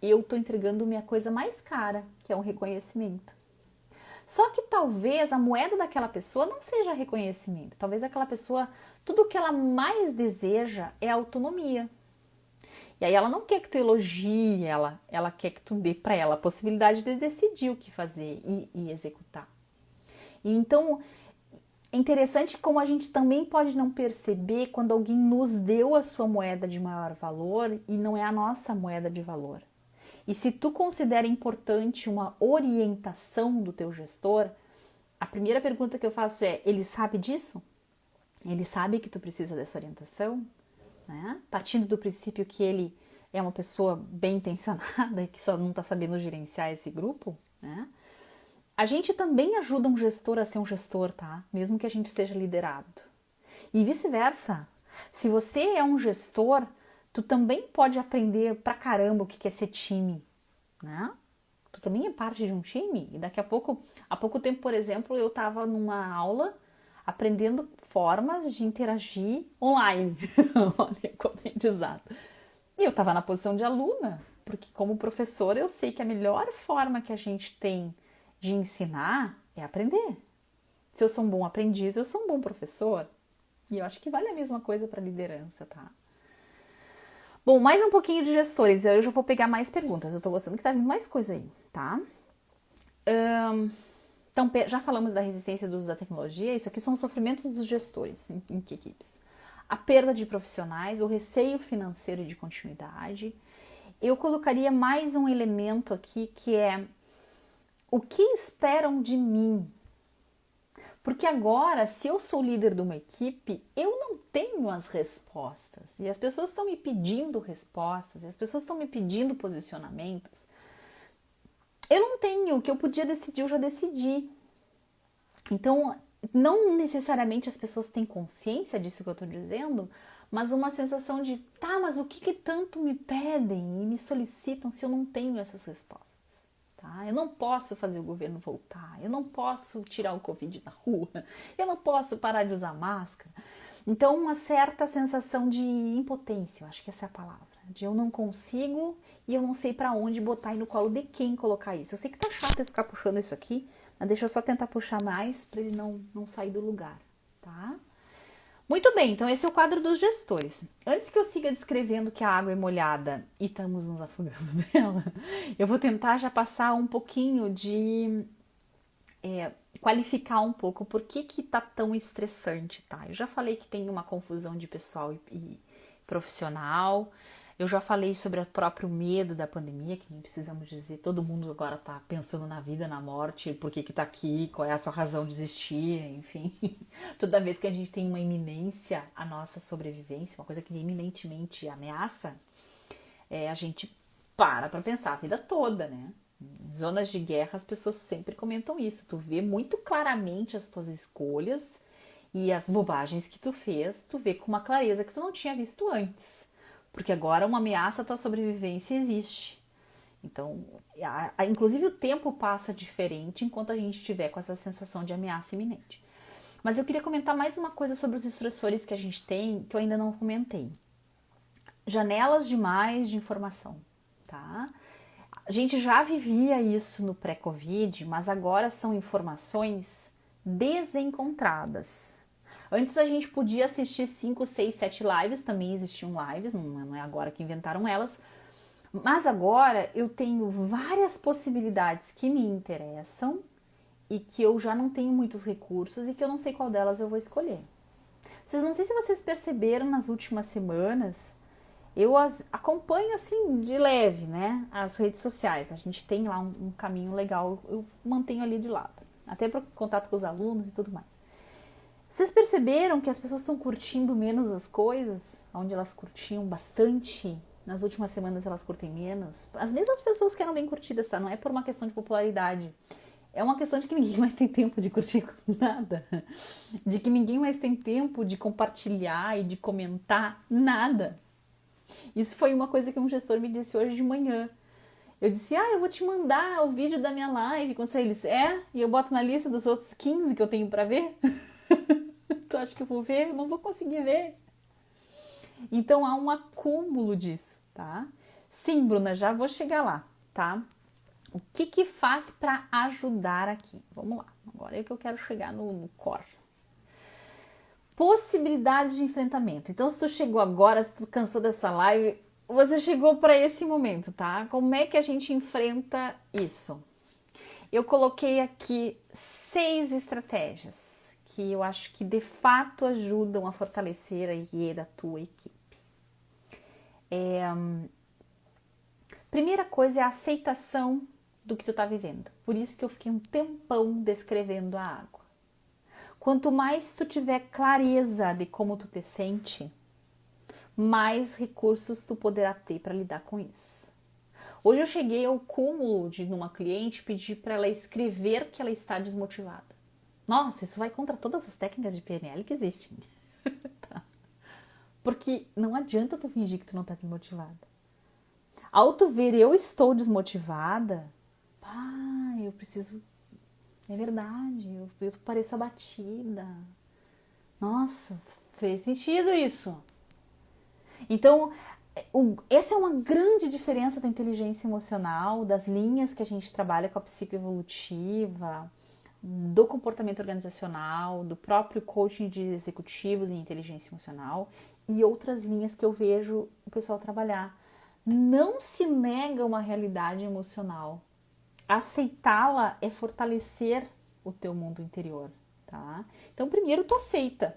eu tô entregando minha coisa mais cara, que é um reconhecimento. Só que talvez a moeda daquela pessoa não seja reconhecimento. Talvez aquela pessoa, tudo que ela mais deseja é autonomia. E aí ela não quer que tu elogie ela quer que tu dê para ela a possibilidade de decidir o que fazer e executar. E então, é interessante como a gente também pode não perceber quando alguém nos deu a sua moeda de maior valor e não é a nossa moeda de valor. E se tu considera importante uma orientação do teu gestor, a primeira pergunta que eu faço é, ele sabe disso? Ele sabe que tu precisa dessa orientação? Né? Partindo do princípio que ele é uma pessoa bem intencionada e que só não está sabendo gerenciar esse grupo, né? A gente também ajuda um gestor a ser um gestor, tá? Mesmo que a gente seja liderado. E vice-versa. Se você é um gestor, tu também pode aprender pra caramba o que é ser time, né? Tu também é parte de um time. E daqui a pouco tempo, por exemplo, eu tava numa aula aprendendo formas de interagir online. Olha, como é aprendizado. E eu tava na posição de aluna, porque como professora eu sei que a melhor forma que a gente tem de ensinar é aprender. Se eu sou um bom aprendiz, eu sou um bom professor. E eu acho que vale a mesma coisa para liderança, tá? Bom, mais um pouquinho de gestores. Eu já vou pegar mais perguntas. Eu tô gostando que tá vindo mais coisa aí, tá? Então, já falamos da resistência do uso da tecnologia. Isso aqui são os sofrimentos dos gestores em que equipes? A perda de profissionais, o receio financeiro de continuidade. Eu colocaria mais um elemento aqui que é o que esperam de mim? Porque agora, se eu sou líder de uma equipe, eu não tenho as respostas. E as pessoas estão me pedindo respostas, e as pessoas estão me pedindo posicionamentos. Eu não tenho, o que eu podia decidir, eu já decidi. Então, não necessariamente as pessoas têm consciência disso que eu estou dizendo, mas uma sensação de, tá, mas o que tanto me pedem e me solicitam se eu não tenho essas respostas? Tá? Eu não posso fazer o governo voltar, eu não posso tirar o Covid da rua, eu não posso parar de usar máscara. Então, uma certa sensação de impotência, eu acho que essa é a palavra, de eu não consigo e eu não sei para onde botar e no colo de quem colocar isso. Eu sei que tá chato eu ficar puxando isso aqui, mas deixa eu só tentar puxar mais para ele não sair do lugar, tá? Muito bem, então esse é o quadro dos gestores. Antes que eu siga descrevendo que a água é molhada e estamos nos afogando nela, eu vou tentar já passar um pouquinho de qualificar um pouco por que tá tão estressante, tá? Eu já falei que tem uma confusão de pessoal e profissional. Eu já falei sobre o próprio medo da pandemia, que nem precisamos dizer, todo mundo agora tá pensando na vida, na morte, por que tá aqui, qual é a sua razão de existir, enfim. Toda vez que a gente tem uma iminência à nossa sobrevivência, uma coisa que iminentemente ameaça, a gente para pensar a vida toda, né? Em zonas de guerra as pessoas sempre comentam isso, tu vê muito claramente as tuas escolhas e as bobagens que tu fez, tu vê com uma clareza que tu não tinha visto antes. Porque agora uma ameaça à tua sobrevivência existe. Então, inclusive o tempo passa diferente enquanto a gente estiver com essa sensação de ameaça iminente. Mas eu queria comentar mais uma coisa sobre os estressores que a gente tem, que eu ainda não comentei. Janelas demais de informação, tá? A gente já vivia isso no pré-Covid, mas agora são informações desencontradas. Antes a gente podia assistir 5, 6, 7 lives, também existiam lives, não é agora que inventaram elas. Mas agora eu tenho várias possibilidades que me interessam e que eu já não tenho muitos recursos e que eu não sei qual delas eu vou escolher. Vocês não sei se vocês perceberam nas últimas semanas, eu as acompanho assim de leve, né? As redes sociais. A gente tem lá um caminho legal, eu mantenho ali de lado. Até para contato com os alunos e tudo mais. Vocês perceberam que as pessoas estão curtindo menos as coisas? Onde elas curtiam bastante, nas últimas semanas elas curtem menos. As mesmas pessoas que eram bem curtidas, tá? Não é por uma questão de popularidade. É uma questão de que ninguém mais tem tempo de curtir nada. De que ninguém mais tem tempo de compartilhar e de comentar nada. Isso foi uma coisa que um gestor me disse hoje de manhã. Eu disse, eu vou te mandar o vídeo da minha live. Quando ele disse, e eu boto na lista dos outros 15 que eu tenho pra ver. Tu acha que eu vou ver? Eu não vou conseguir ver. Então há um acúmulo disso, tá? Sim, Bruna, já vou chegar lá, tá? O que faz para ajudar aqui? Vamos lá, agora é que eu quero chegar no core. Possibilidades de enfrentamento. Então, se tu chegou agora, se tu cansou dessa live, você chegou para esse momento, tá? Como é que a gente enfrenta isso? Eu coloquei aqui 6 estratégias que eu acho que de fato ajudam a fortalecer a IE da tua equipe. Primeira coisa é a aceitação do que tu tá vivendo. Por isso que eu fiquei um tempão descrevendo a água. Quanto mais tu tiver clareza de como tu te sente, mais recursos tu poderá ter para lidar com isso. Hoje eu cheguei ao cúmulo de numa cliente pedir para ela escrever que ela está desmotivada. Nossa, isso vai contra todas as técnicas de PNL que existem. Tá. Porque não adianta tu fingir que tu não tá desmotivada. Ao tu ver eu estou desmotivada, eu preciso... É verdade, eu pareço abatida. Nossa, fez sentido isso. Então, essa é uma grande diferença da inteligência emocional, das linhas que a gente trabalha com a psicoevolutiva, do comportamento organizacional, do próprio coaching de executivos em inteligência emocional e outras linhas que eu vejo o pessoal trabalhar. Não se nega uma realidade emocional. Aceitá-la é fortalecer o teu mundo interior, tá? Então, primeiro tu aceita.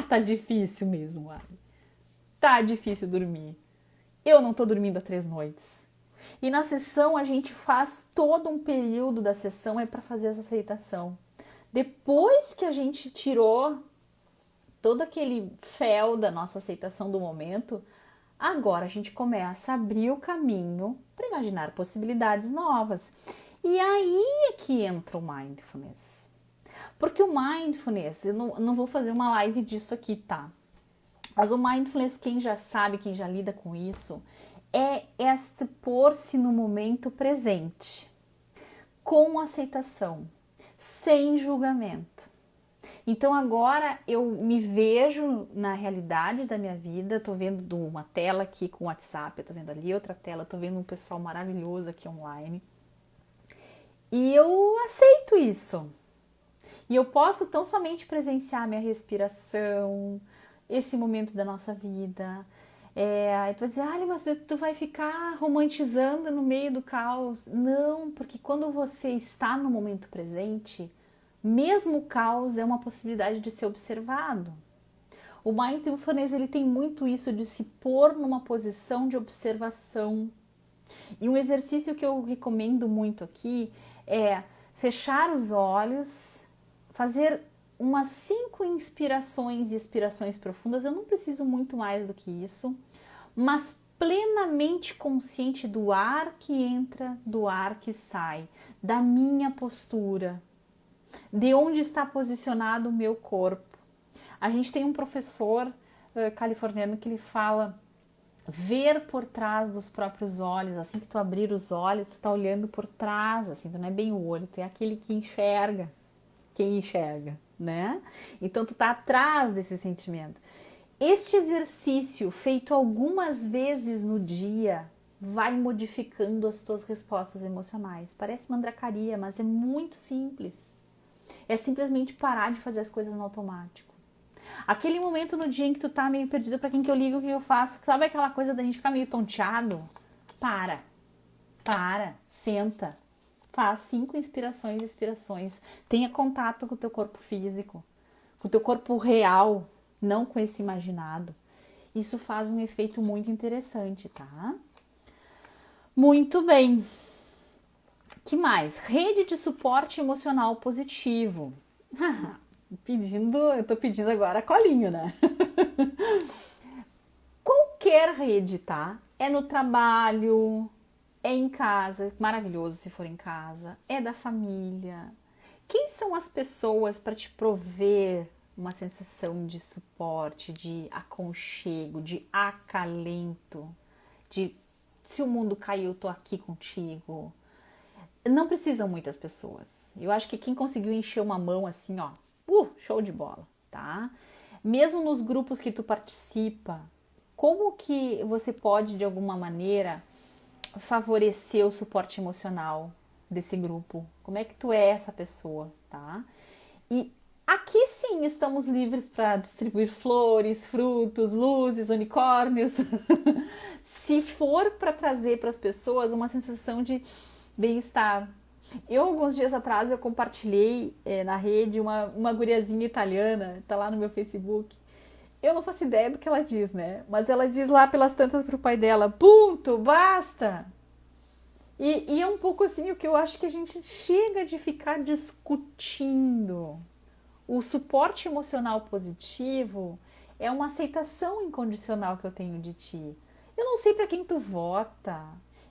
Tá difícil mesmo, tá difícil dormir. Eu não tô dormindo há 3 noites. E na sessão a gente faz todo um período da sessão para fazer essa aceitação. Depois que a gente tirou todo aquele fel da nossa aceitação do momento, agora a gente começa a abrir o caminho para imaginar possibilidades novas. E aí é que entra o Mindfulness. Porque o Mindfulness, eu não vou fazer uma live disso aqui, tá? Mas o Mindfulness, quem já sabe, quem já lida com isso, é este pôr-se no momento presente, com aceitação, sem julgamento. Então agora eu me vejo na realidade da minha vida, tô vendo uma tela aqui com o WhatsApp, eu tô vendo ali outra tela, tô vendo um pessoal maravilhoso aqui online. E eu aceito isso. E eu posso tão somente presenciar minha respiração, esse momento da nossa vida. Aí tu vai dizer, mas tu vai ficar romantizando no meio do caos. Não, porque quando você está no momento presente, mesmo o caos é uma possibilidade de ser observado. O Mindfulness, ele tem muito isso de se pôr numa posição de observação. E um exercício que eu recomendo muito aqui é fechar os olhos, fazer umas 5 inspirações e expirações profundas. Eu não preciso muito mais do que isso, mas plenamente consciente do ar que entra, do ar que sai, da minha postura, de onde está posicionado o meu corpo. A gente tem um professor californiano que ele fala ver por trás dos próprios olhos. Assim que tu abrir os olhos, tu tá olhando por trás, assim, tu não é bem o olho, tu é aquele que enxerga quem enxerga, né? Então tu tá atrás desse sentimento. Este exercício, feito algumas vezes no dia, vai modificando as tuas respostas emocionais. Parece mandracaria, mas é muito simples. É simplesmente parar de fazer as coisas no automático. Aquele momento no dia em que tu tá meio perdido, pra quem que eu ligo, o que eu faço? Sabe aquela coisa da gente ficar meio tonteado? Para, senta, Faz 5 inspirações e expirações. Tenha contato com o teu corpo físico, com o teu corpo real, não com esse imaginado. Isso faz um efeito muito interessante, tá? Muito bem. Que mais? Rede de suporte emocional positivo. Eu tô pedindo agora colinho, né? Qualquer rede, tá? É no trabalho, é em casa, maravilhoso se for em casa, é da família. Quem são as pessoas para te prover uma sensação de suporte, de aconchego, de acalento, de se o mundo cair, eu tô aqui contigo? Não precisam muitas pessoas. Eu acho que quem conseguiu encher uma mão assim, ó, show de bola, tá? Mesmo nos grupos que tu participa, como que você pode, de alguma maneira, favorecer o suporte emocional desse grupo? Como é que tu é essa pessoa, tá? E aqui sim estamos livres para distribuir flores, frutos, luzes, unicórnios. Se for para trazer para as pessoas uma sensação de bem-estar. Alguns dias atrás, eu compartilhei na rede uma guriazinha italiana, tá lá no meu Facebook. Eu não faço ideia do que ela diz, né? Mas ela diz lá pelas tantas pro pai dela, ponto, basta! E é um pouco assim o que eu acho que a gente chega de ficar discutindo. O suporte emocional positivo é uma aceitação incondicional que eu tenho de ti. Eu não sei para quem tu vota,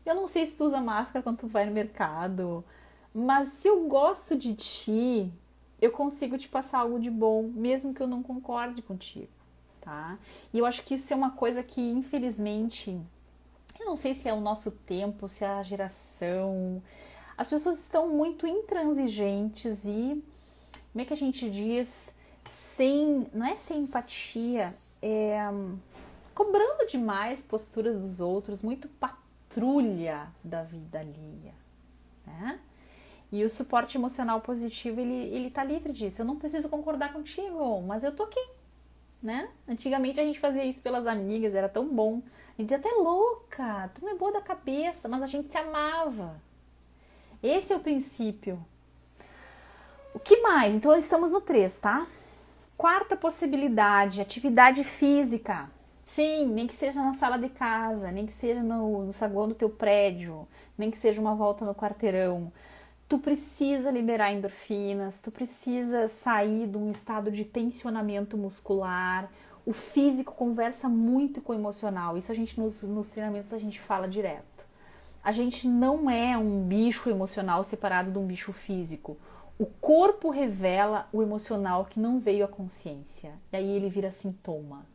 eu não sei se tu usa máscara quando tu vai no mercado, mas se eu gosto de ti, eu consigo te passar algo de bom, mesmo que eu não concorde contigo, tá? E eu acho que isso é uma coisa que, infelizmente, eu não sei se é o nosso tempo, se é a geração. As pessoas estão muito intransigentes e, como é que a gente diz, não é sem empatia, cobrando demais posturas dos outros, muito patrulha da vida alheia, né? E o suporte emocional positivo, ele tá livre disso. Eu não preciso concordar contigo, mas eu tô aqui, né? Antigamente a gente fazia isso pelas amigas, era tão bom. A gente dizia até louca, tu não é boa da cabeça, mas a gente se amava. Esse é o princípio. O que mais? Então estamos no 3, tá? Quarta possibilidade, atividade física. Sim, nem que seja na sala de casa, nem que seja no saguão do teu prédio, nem que seja uma volta no quarteirão. Tu precisa liberar endorfinas, tu precisa sair de um estado de tensionamento muscular. O físico conversa muito com o emocional. Isso a gente nos treinamentos a gente fala direto. A gente não é um bicho emocional separado de um bicho físico. O corpo revela o emocional que não veio à consciência. E aí ele vira sintoma.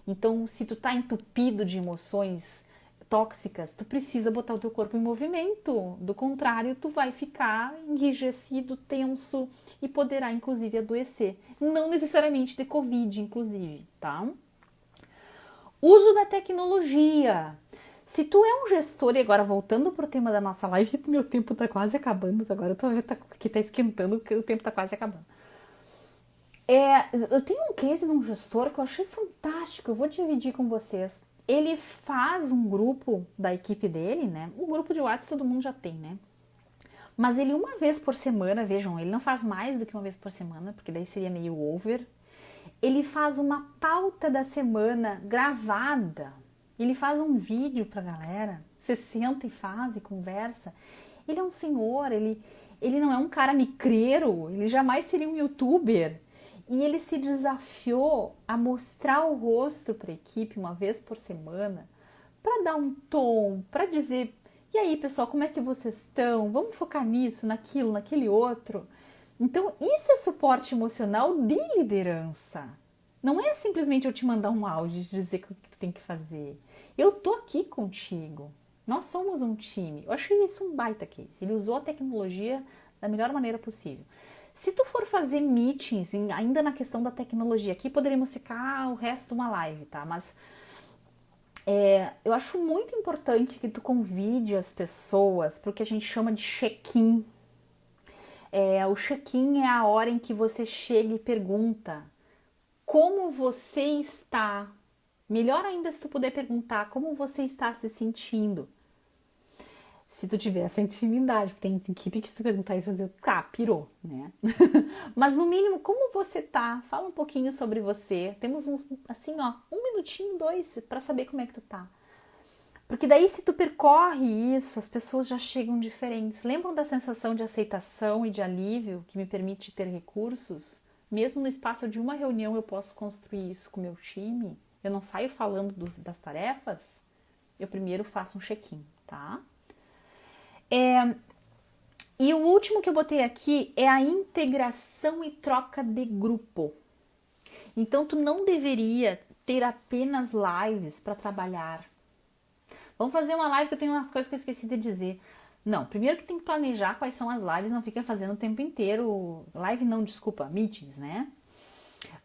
Então, se tu tá entupido de emoções tóxicas, tu precisa botar o teu corpo em movimento. Do contrário, tu vai ficar enrijecido, tenso e poderá, inclusive, adoecer. Não necessariamente de Covid, inclusive, tá? Uso da tecnologia. Se tu é um gestor, e agora voltando pro tema da nossa live, meu tempo tá quase acabando, agora eu tô vendo que tá esquentando, porque o tempo tá quase acabando. Eu tenho um case de um gestor que eu achei fantástico, eu vou dividir com vocês. Ele faz um grupo da equipe dele, né? O grupo de WhatsApp todo mundo já tem, né? Mas ele uma vez por semana, vejam, ele não faz mais do que uma vez por semana, porque daí seria meio over. Ele faz uma pauta da semana gravada. Ele faz um vídeo pra galera. Você senta e faz e conversa. Ele é um senhor, ele não é um cara micreiro, ele jamais seria um youtuber. E ele se desafiou a mostrar o rosto para a equipe uma vez por semana, para dar um tom, para dizer: e aí, pessoal, como é que vocês estão? Vamos focar nisso, naquilo, naquele outro. Então, isso é suporte emocional de liderança. Não é simplesmente eu te mandar um áudio e dizer o que tu tem que fazer. Eu tô aqui contigo. Nós somos um time. Eu achei isso um baita case. Ele usou a tecnologia da melhor maneira possível. Se tu for fazer meetings, ainda na questão da tecnologia, aqui poderíamos ficar o resto de uma live, tá? Mas eu acho muito importante que tu convide as pessoas para o que a gente chama de check-in. O check-in é a hora em que você chega e pergunta como você está. Melhor ainda se tu puder perguntar como você está se sentindo. Se tu tiver essa intimidade, porque tem equipe que se tu perguntar isso, vai dizer, pirou, né? Mas no mínimo, como você tá? Fala um pouquinho sobre você. Temos uns, assim, ó, 1 minutinho, 2, pra saber como é que tu tá. Porque daí se tu percorre isso, as pessoas já chegam diferentes. Lembram da sensação de aceitação e de alívio que me permite ter recursos? Mesmo no espaço de uma reunião eu posso construir isso com o meu time? Eu não saio falando das tarefas? Eu primeiro faço um check-in, tá? E o último que eu botei aqui é a integração e troca de grupo. Então, tu não deveria ter apenas lives para trabalhar. Vamos fazer uma live que eu tenho umas coisas que eu esqueci de dizer. Não, primeiro que tem que planejar quais são as lives, não fica fazendo o tempo inteiro. Live não, desculpa, meetings, né?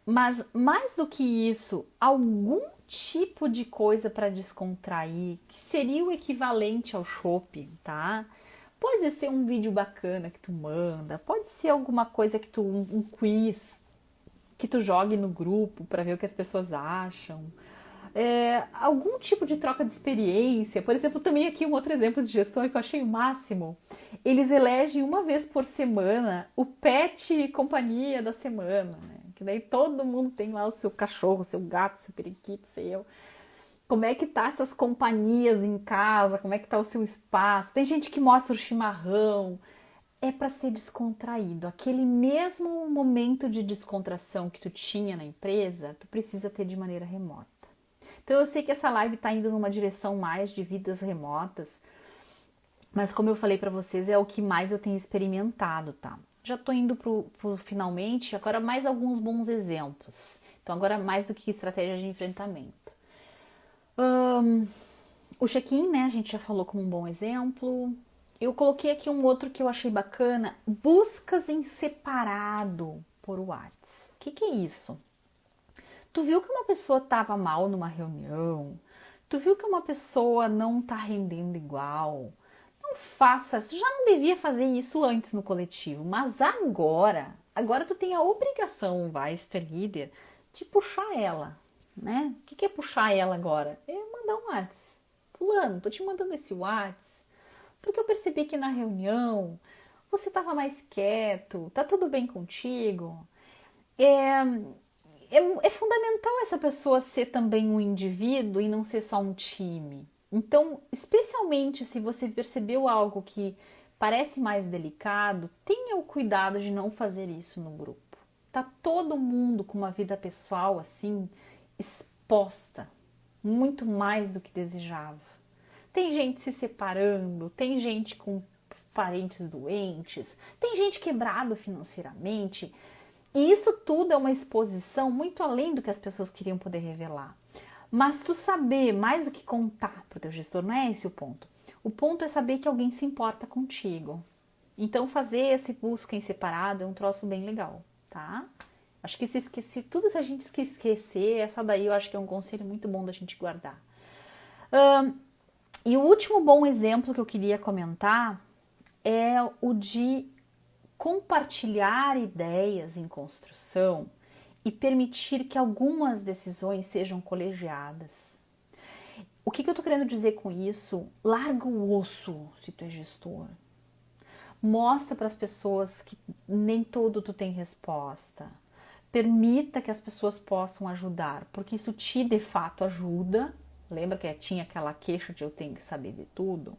Mas mais do que isso, algum tipo de coisa para descontrair, que seria o equivalente ao shopping, tá? Pode ser um vídeo bacana que tu manda, pode ser alguma coisa que um quiz que tu jogue no grupo para ver o que as pessoas acham. Algum tipo de troca de experiência. Por exemplo, também aqui um outro exemplo de gestor que eu achei o máximo. Eles elegem uma vez por semana o pet companhia da semana, né? Que daí todo mundo tem lá o seu cachorro, o seu gato, o seu periquito, sei eu. Como é que tá essas companhias em casa? Como é que tá o seu espaço? Tem gente que mostra o chimarrão. É para ser descontraído. Aquele mesmo momento de descontração que tu tinha na empresa, tu precisa ter de maneira remota. Então eu sei que essa live tá indo numa direção mais de vidas remotas, mas como eu falei para vocês, é o que mais eu tenho experimentado, tá? Já tô indo pro finalmente, agora mais alguns bons exemplos. Então agora mais do que estratégia de enfrentamento. O check-in, né, a gente já falou como um bom exemplo. Eu coloquei aqui um outro que eu achei bacana, buscas em separado por WhatsApp. O que é isso? Tu viu que uma pessoa estava mal numa reunião? Tu viu que uma pessoa não tá rendendo igual? Não faça, tu já não devia fazer isso antes no coletivo, mas agora tu tem a obrigação, vai, se tu é líder, de puxar ela, né? O que é puxar ela agora? É mandar um WhatsApp. Fulano, tô te mandando esse WhatsApp, porque eu percebi que na reunião você estava mais quieto, tá tudo bem contigo? É fundamental essa pessoa ser também um indivíduo e não ser só um time. Então, especialmente se você percebeu algo que parece mais delicado, tenha o cuidado de não fazer isso no grupo. Tá todo mundo com uma vida pessoal assim exposta, muito mais do que desejava. Tem gente se separando, tem gente com parentes doentes, tem gente quebrado financeiramente. E isso tudo é uma exposição muito além do que as pessoas queriam poder revelar. Mas tu saber mais do que contar para o teu gestor, não é esse o ponto. O ponto é saber que alguém se importa contigo. Então fazer esse busca em separado é um troço bem legal, tá? Acho que se tudo se a gente esquecer, essa daí eu acho que é um conselho muito bom da gente guardar. E o último bom exemplo que eu queria comentar é o de compartilhar ideias em construção e permitir que algumas decisões sejam colegiadas. O que eu tô querendo dizer com isso? Larga o osso se tu é gestor. Mostra para as pessoas que nem todo tu tem resposta. Permita que as pessoas possam ajudar, porque isso te de fato ajuda. Lembra que tinha aquela queixa de eu tenho que saber de tudo?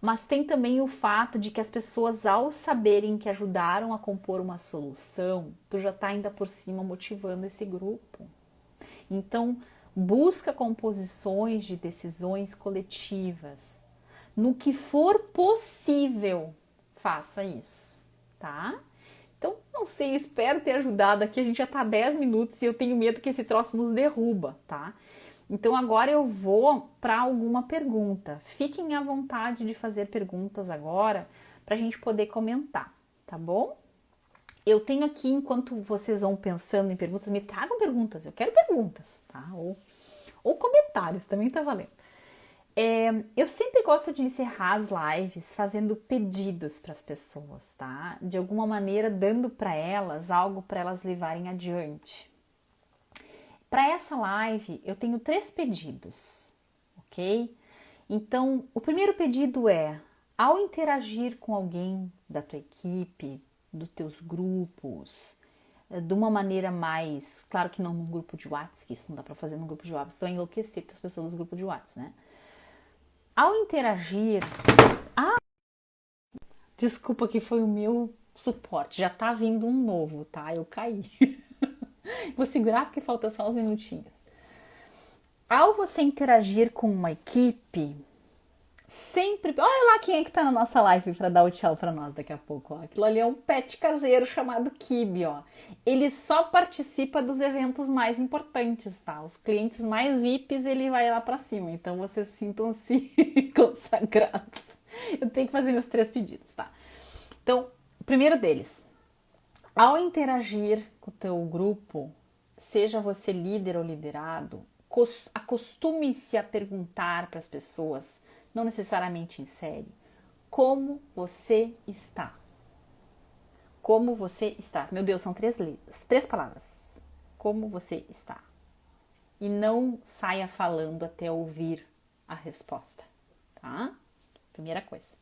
Mas tem também o fato de que as pessoas, ao saberem que ajudaram a compor uma solução, tu já está ainda por cima motivando esse grupo. Então, busca composições de decisões coletivas. No que for possível, faça isso, tá? Então, não sei, espero ter ajudado aqui. A gente já está 10 minutos e eu tenho medo que esse troço nos derruba, tá? Então agora eu vou para alguma pergunta. Fiquem à vontade de fazer perguntas agora para a gente poder comentar, tá bom? Eu tenho aqui, enquanto vocês vão pensando em perguntas, me tragam perguntas. Eu quero perguntas, tá? Ou comentários, também tá valendo. Eu sempre gosto de encerrar as lives fazendo pedidos para as pessoas, tá? De alguma maneira dando para elas algo para elas levarem adiante. Para essa live, eu tenho 3 pedidos, ok? Então, o primeiro pedido é: Ao interagir com alguém da tua equipe, dos teus grupos, de uma maneira mais, claro que não num grupo de WhatsApp, que isso não dá pra fazer num grupo de WhatsApp, senão enlouquecer as pessoas dos grupos de WhatsApp, né? Ao interagir, desculpa que foi o meu suporte, já tá vindo um novo, tá? Eu caí. Vou segurar porque falta só uns minutinhos. Ao você interagir com uma equipe, sempre... Olha lá quem é que tá na nossa live para dar o tchau para nós daqui a pouco. Ó. Aquilo ali é um pet caseiro chamado Kibi, ó. Ele só participa dos eventos mais importantes, tá? Os clientes mais VIPs, ele vai lá para cima. Então, vocês sintam-se consagrados. Eu tenho que fazer meus 3 pedidos, tá? Então, o primeiro deles. Ao interagir com o teu grupo, seja você líder ou liderado, acostume-se a perguntar para as pessoas, não necessariamente em série, como você está. Como você está. Meu Deus, são 3 palavras. Como você está. E não saia falando até ouvir a resposta, tá? Primeira coisa.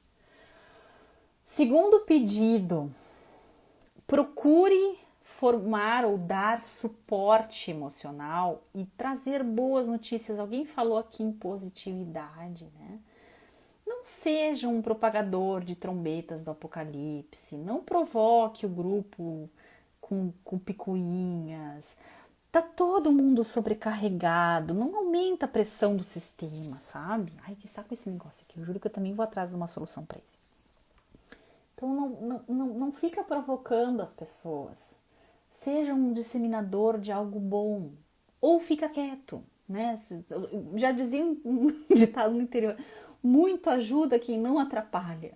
Segundo pedido, procure formar ou dar suporte emocional e trazer boas notícias. Alguém falou aqui em positividade, né? Não seja um propagador de trombetas do apocalipse, não provoque o grupo com picuinhas. Tá todo mundo sobrecarregado, não aumenta a pressão do sistema, sabe? Ai, que saco esse negócio aqui, eu juro que eu também vou atrás de uma solução para isso. Então não fica provocando as pessoas. Seja um disseminador de algo bom. Ou fica quieto, né? Já dizia um ditado no interior. Muito ajuda quem não atrapalha,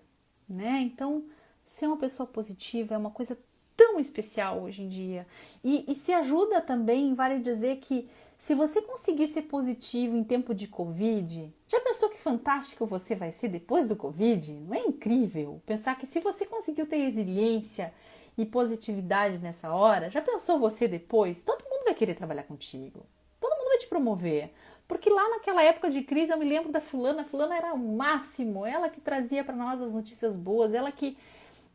né? Então, ser uma pessoa positiva é uma coisa tão especial hoje em dia. E se ajuda também, vale dizer que se você conseguir ser positivo em tempo de Covid, já pensou que fantástico você vai ser depois do Covid? Não é incrível pensar que se você conseguiu ter resiliência e positividade nessa hora, já pensou você depois? Todo mundo vai querer trabalhar contigo. Todo mundo vai te promover. Porque lá naquela época de crise eu me lembro da fulana. A fulana era o máximo. Ela que trazia para nós as notícias boas. Ela que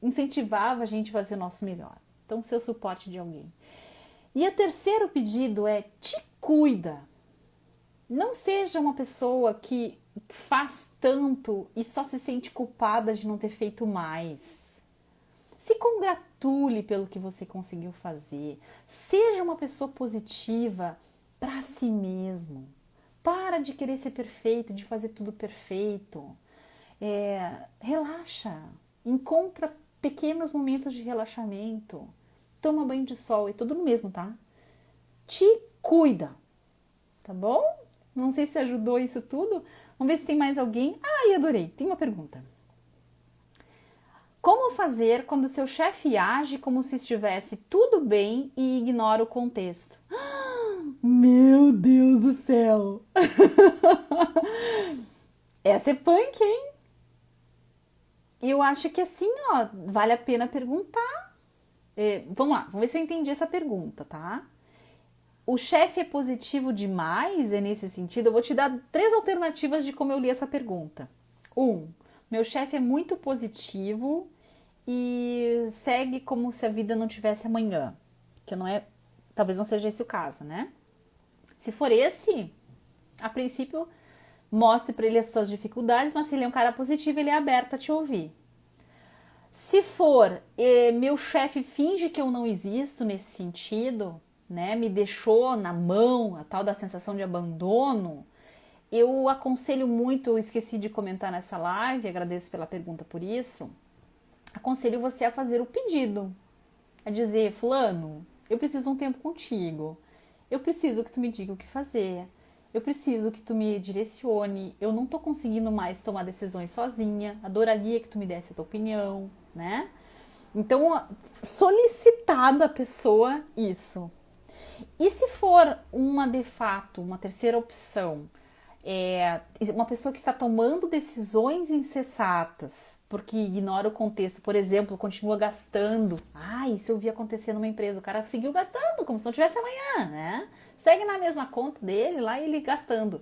incentivava a gente a fazer o nosso melhor. Então, ser o suporte de alguém. E o terceiro pedido é: te cuida. Não seja uma pessoa que faz tanto e só se sente culpada de não ter feito mais. Se congratule pelo que você conseguiu fazer. Seja uma pessoa positiva para si mesmo. Para de querer ser perfeito, de fazer tudo perfeito. Relaxa. Encontra pequenos momentos de relaxamento. Toma banho de sol. É tudo no mesmo, tá? Te cuida. Tá bom? Não sei se ajudou isso tudo. Vamos ver se tem mais alguém. Ai, adorei. Tem uma pergunta. Como fazer quando seu chefe age como se estivesse tudo bem e ignora o contexto? Meu Deus do céu! Essa é punk, hein? Eu acho que assim, ó, vale a pena perguntar. Vamos lá, vamos ver se eu entendi essa pergunta, tá? O chefe é positivo demais? É nesse sentido? Eu vou te dar 3 alternativas de como eu li essa pergunta. 1. Meu chefe é muito positivo e segue como se a vida não tivesse amanhã. Que não é, talvez não seja esse o caso, né? Se for esse, a princípio, mostre para ele as suas dificuldades, mas se ele é um cara positivo, ele é aberto a te ouvir. Se for, meu chefe finge que eu não existo nesse sentido, né? Me deixou na mão, a tal da sensação de abandono, eu aconselho muito, eu esqueci de comentar nessa live, agradeço pela pergunta por isso, aconselho você a fazer o pedido, a dizer: fulano, eu preciso de um tempo contigo, eu preciso que tu me diga o que fazer, eu preciso que tu me direcione, eu não tô conseguindo mais tomar decisões sozinha, adoraria que tu me desse a tua opinião, né? Então, solicitar da pessoa isso. E se for de fato, uma terceira opção, uma pessoa que está tomando decisões insensatas porque ignora o contexto, por exemplo, continua gastando. Isso eu vi acontecer numa empresa, o cara seguiu gastando como se não tivesse amanhã, né? Segue na mesma conta dele lá e ele gastando.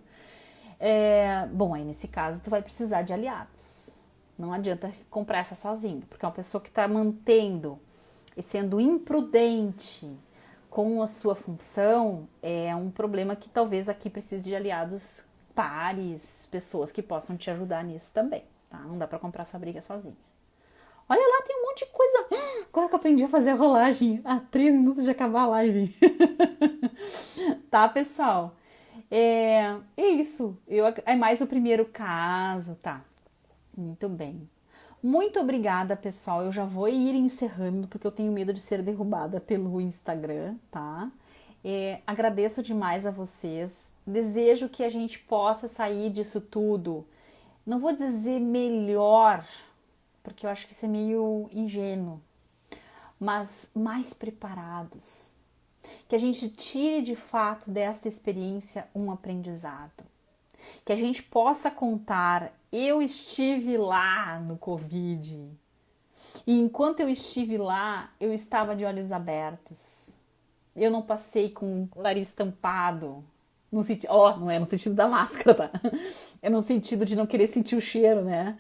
Bom, aí nesse caso tu vai precisar de aliados, Não adianta comprar essa sozinho, porque é uma pessoa que está mantendo e sendo imprudente com a sua função, é um problema que talvez aqui precise de aliados, pares, pessoas que possam te ajudar nisso também, tá? Não dá para comprar essa briga sozinha. Olha lá, tem um monte de coisa. Agora que eu aprendi a fazer a rolagem, 3 minutos de acabar a live. Tá, pessoal? É isso. É mais o primeiro caso, tá? Muito bem. Muito obrigada, pessoal. Eu já vou ir encerrando porque eu tenho medo de ser derrubada pelo Instagram, tá? Agradeço demais a vocês. Desejo que a gente possa sair disso tudo. Não vou dizer melhor, porque eu acho que isso é meio ingênuo, mas mais preparados. Que a gente tire de fato desta experiência um aprendizado. Que a gente possa contar, eu estive lá no Covid. E enquanto eu estive lá, eu estava de olhos abertos. Eu não passei com o nariz tampado. No sentido, não é no sentido da máscara, tá? É no sentido de não querer sentir o cheiro, né?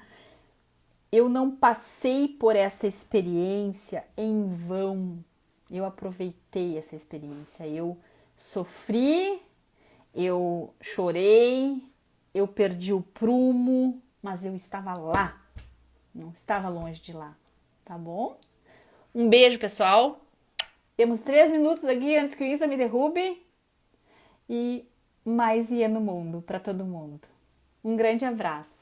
Eu não passei por esta experiência em vão. Eu aproveitei essa experiência. Eu sofri, eu chorei, eu perdi o prumo, mas eu estava lá. Não estava longe de lá, tá bom? Um beijo, pessoal. Temos 3 minutos aqui antes que o Isa me derrube. E mais Iê no mundo para todo mundo. Um grande abraço.